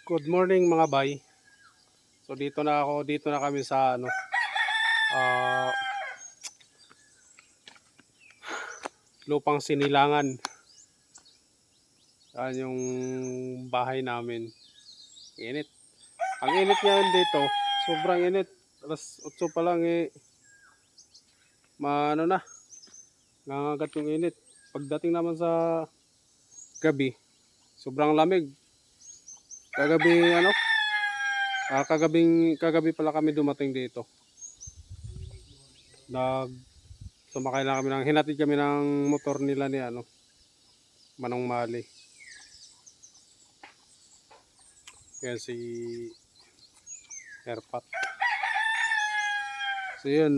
Good morning mga bay. So dito na kami sa ah, lupang Sinilangan. Yan yung bahay namin. Init. Ang init ngayon dito, sobrang init. Alas 8 pa lang maano na, nangagat yung init. Pagdating naman sa gabi, sobrang lamig. Kagabi kagabi pala kami dumating dito. Nag Sumakay na kami hinatid kami ng motor nila ni Manong Mali. Yan si Airpat. So yun,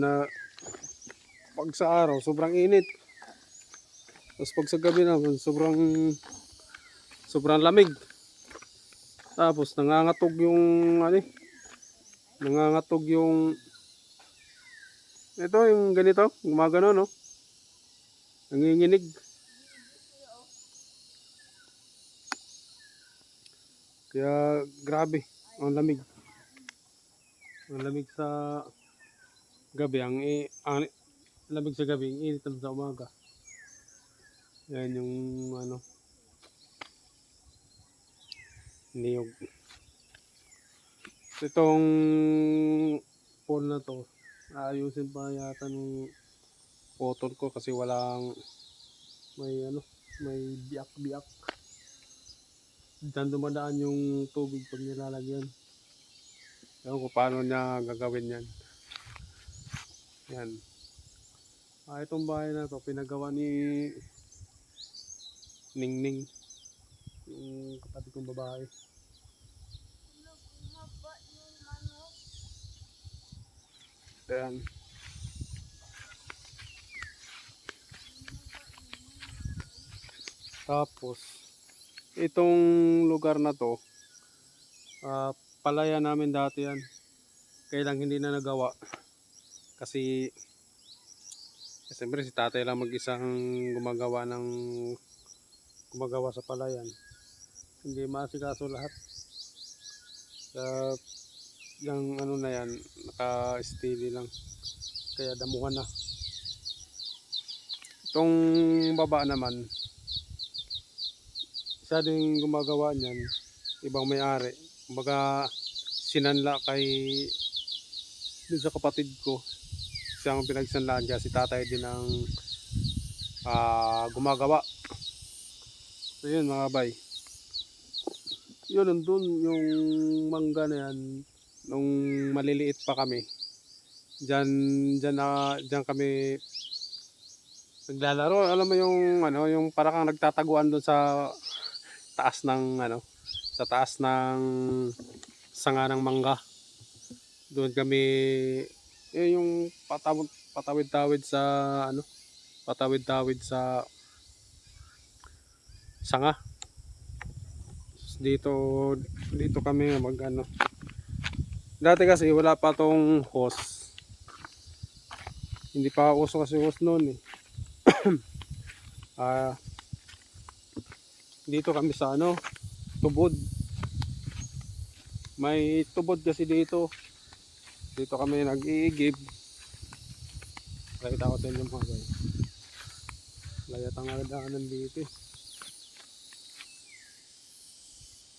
pag sa araw sobrang init. Tapos pag sa gabi naman sobrang lamig. Tapos nangangatog yung ito yung ganito, gumagano no. Nanginginig. Kaya grabe, ang lamig. Ang lamig sa gabi, ang lamig sa gabi, ang init sa umaga. Yan yung niyog. Itong phone na to, ayusin pa yata ng photon ko kasi may biyak-biyak. Diyan dumadaan yung tubig pag nilalagyan. Ewan ko paano niya gagawin yan. Yan. Itong bahay na to pinagawa ni Ningning, yung kapatid kong babae. Yan. Tapos itong lugar na to, palaya namin dati yan. Kaya lang hindi na nagawa. Kasi siyempre si tatay lang mag-isang gumagawa sa palayan. Hindi maasikaso lahat. Yung na yan, naka-steady lang. Kaya damuhan na. Itong baba naman, isa din gumagawa niyan, ibang may-ari. Kumbaga sinanla dun sa kapatid ko. Siyang pinagsanlaan niya, si tatay din ang gumagawa. So yun mga bay. Yun nandun yung mangga na yan nung maliliit pa kami. Diyan kami naglalaro. Alam mo yung para kang nagtataguan doon sa taas ng sanga ng mangga. Doon kami yung patawid-tawid sa sanga. Dito kami dati kasi wala pa tong hose, hindi pa uso kasi hose noon dito kami sa tubod, may tubod kasi dito kami nag-iigib. Nakita ko din yung mga guys, layat ang daanan dito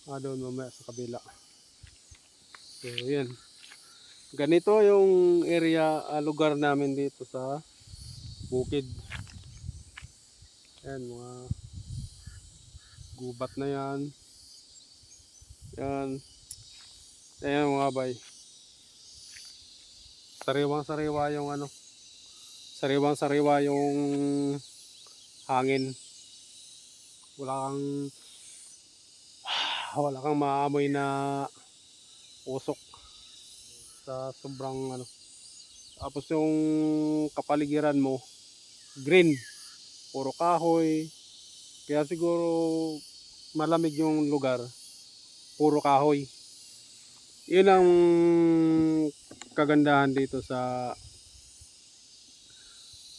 doon mamaya sa kabila. So yan, ganito yung area, lugar namin dito sa bukid. Yan, mga gubat na yan. Ayan mga bay, sariwang sariwa yung hangin. Wala kang maamoy na usok sa sobrang tapos yung kapaligiran mo green, puro kahoy. Kaya siguro malamig yung lugar, puro kahoy. Yun ang kagandahan dito sa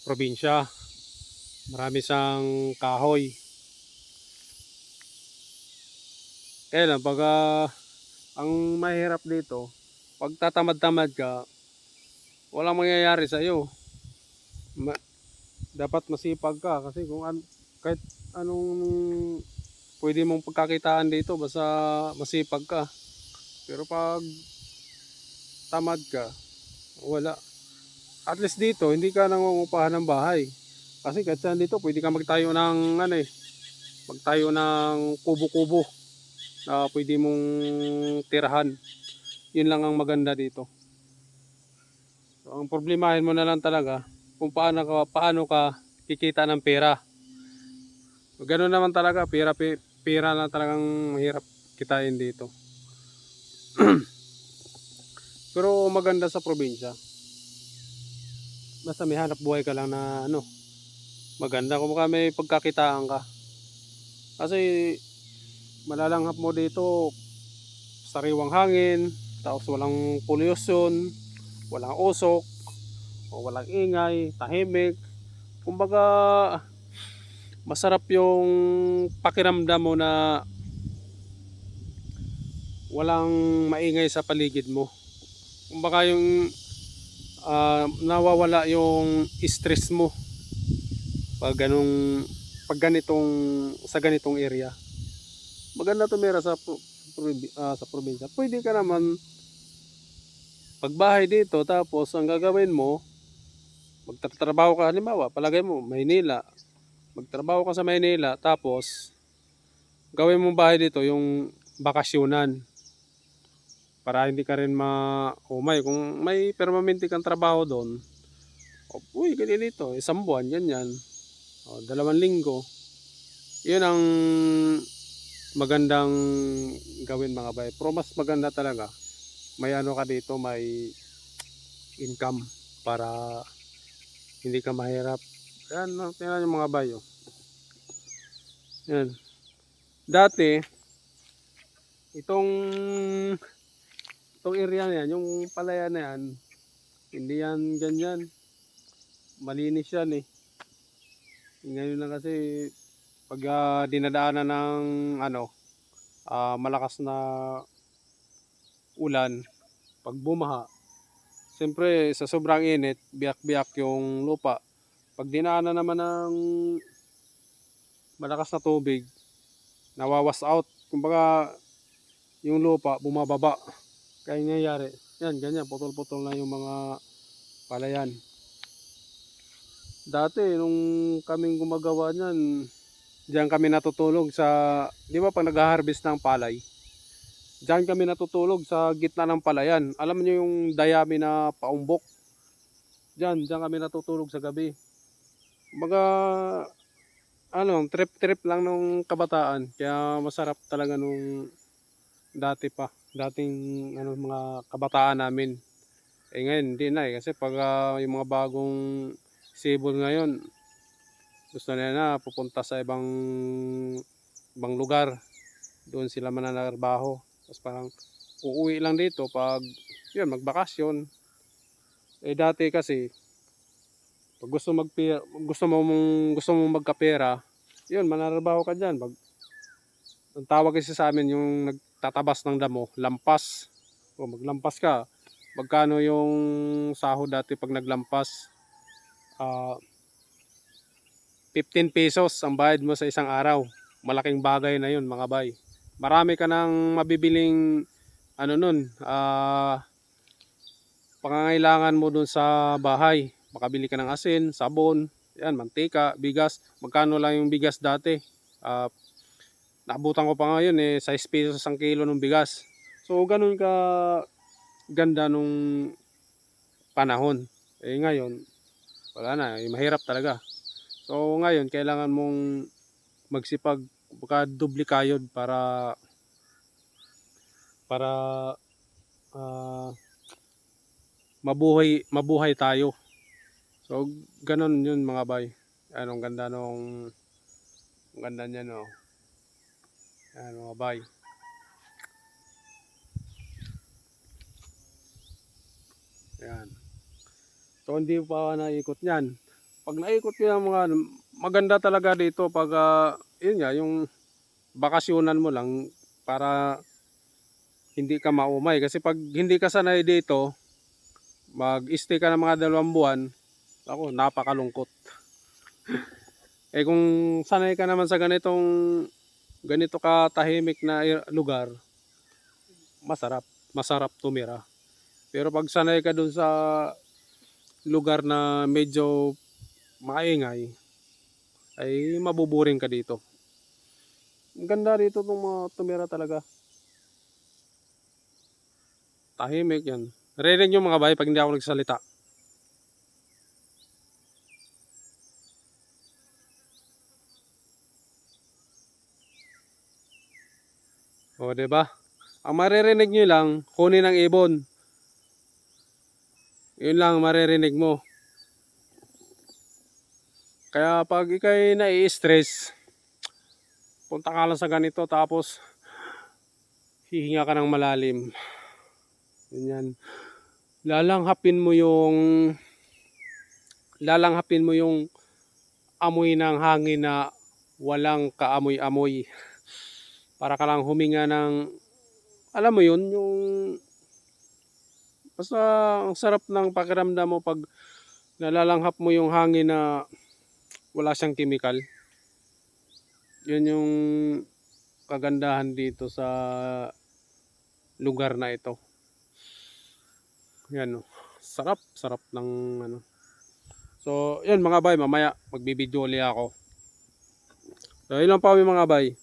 probinsya, marami sang kahoy. Kaya lang Ang mahirap dito, pag tatamad-tamad ka, walang mangyayari sa iyo. Dapat masipag ka kasi kahit anong pwede mong pagkakitaan dito basta masipag ka. Pero pag tamad ka, wala. At least dito, hindi ka nangungupahan ng bahay. Kasi kahit saan dito, pwede ka magtayo ng magtayo ng kubo-kubo na pwede mong tirahan. Yun lang ang maganda dito. So, ang problemahin mo na lang talaga kung paano ka kikita ng pera. So, ganoon naman talaga, pera na talagang mahirap kitain dito. Pero maganda sa probinsya. Basta may hanap buhay ka lang na maganda kung may pagkakitaan ka. Kasi malalanghap mo dito, sariwang hangin, tapos walang pollution, walang usok, o walang ingay, tahimik. Kumbaga masarap yung pakiramdam mo na walang maingay sa paligid mo. Kumbaga yung nawawala yung stress mo pag ganitong sa ganitong area. Maganda tumira sa probinsya. Pwede ka naman pagbahay dito, tapos ang gagawin mo, magtatrabaho ka, halimbawa palagay mo Maynila, magtrabaho ka sa Maynila, tapos gawin mo bahay dito yung bakasyonan para hindi ka rin umay kung may permanente kang trabaho doon. Uy, ganito, isang buwan, ganyan, 2 linggo. Yun ang magandang gawin mga bay. Pero mas maganda talaga may ka dito, may income para hindi ka mahirap. Yan, tingnan yung mga bayo. Yan. Dati, itong area na yan, yung palaya na yan, hindi yan ganyan. Malinis yan eh. Ngayon na kasi pag dinadaanan ng malakas na ulan, pag bumaha, siyempre sa sobrang init, biyak-biyak yung lupa. Pag dinaanan naman ng malakas na tubig, nawawas out. Kumbaga yung lupa bumababa. Kaya nangyayari, yan, ganyan, putol-putol na yung mga palayan. Dati, nung kaming gumagawa niyan, diyan kami natutulog di ba pag nag-harvest ng palay, diyan kami natutulog sa gitna ng palayan. Alam niyo yung dayami na paumbok? Diyan kami natutulog sa gabi. Kumbaga, trip-trip lang nung kabataan. Kaya masarap talaga nung dating mga kabataan namin. Ngayon hindi na kasi pag yung mga bagong sibol ngayon, gusto nila na pupunta sa ibang lugar, doon sila mananarbaho. Tapos parang uuwi lang dito pag yun, magbakasyon. Dati kasi pag gusto mo magkapera, yun, mananarbaho ka diyan. Ang tawag kasi sa amin yung nagtatabas ng damo, lampas. O maglampas ka. Magkano yung sahod dati pag naglampas? 15 pesos ang bayad mo sa isang araw. Malaking bagay na yun mga bay. Marami ka nang mabibiling pangangailangan mo dun sa bahay. Makabili ka ng asin, sabon, yan, mantika, bigas. Magkano lang yung bigas dati? Naabutan ko pa ngayon 6 pesos ang kilo ng bigas. So ganun ka ganda nung panahon. Ngayon, wala na, mahirap talaga. So ngayon, kailangan mong magsipag, baka doble kayod para mabuhay tayo. So ganun yun mga bay. Ang ganda niya no. Mga bay. Yan. So hindi pa naikot niyan. Pag naikot ko yung maganda talaga dito pag yun nga, yung bakasyonan mo lang para hindi ka maumay. Kasi pag hindi ka sanay dito, mag-stay ka ng mga 2 buwan, ako, napakalungkot. Eh kung sanay ka naman sa ganito katahimik na lugar, masarap. Masarap tumira. Pero pag sanay ka dun sa lugar na medyo maingay, ay mabuburing ka dito. Ang ganda rito itong mga tumira talaga. Tahimik yan. Narinig nyo mga bay pag hindi ako nagsalita. O, diba? Ang maririnig nyo lang, huni ng ibon. Yun lang maririnig mo. Kaya pag ikay nai-stress, punta ka lang sa ganito tapos hihinga ka ng malalim. Ganyan. Lalanghapin mo yung amoy ng hangin na walang kaamoy-amoy. Para ka lang huminga ng, alam mo yun, yung basta ang sarap ng pakiramdam mo pag nalalanghap mo yung hangin na wala siyang chemical. Yun yung kagandahan dito sa lugar na ito. Yan, oh. Sarap ng ano. So, yan mga bay, mamaya magbibideo ulit ako. So, yun lang pa mga bay.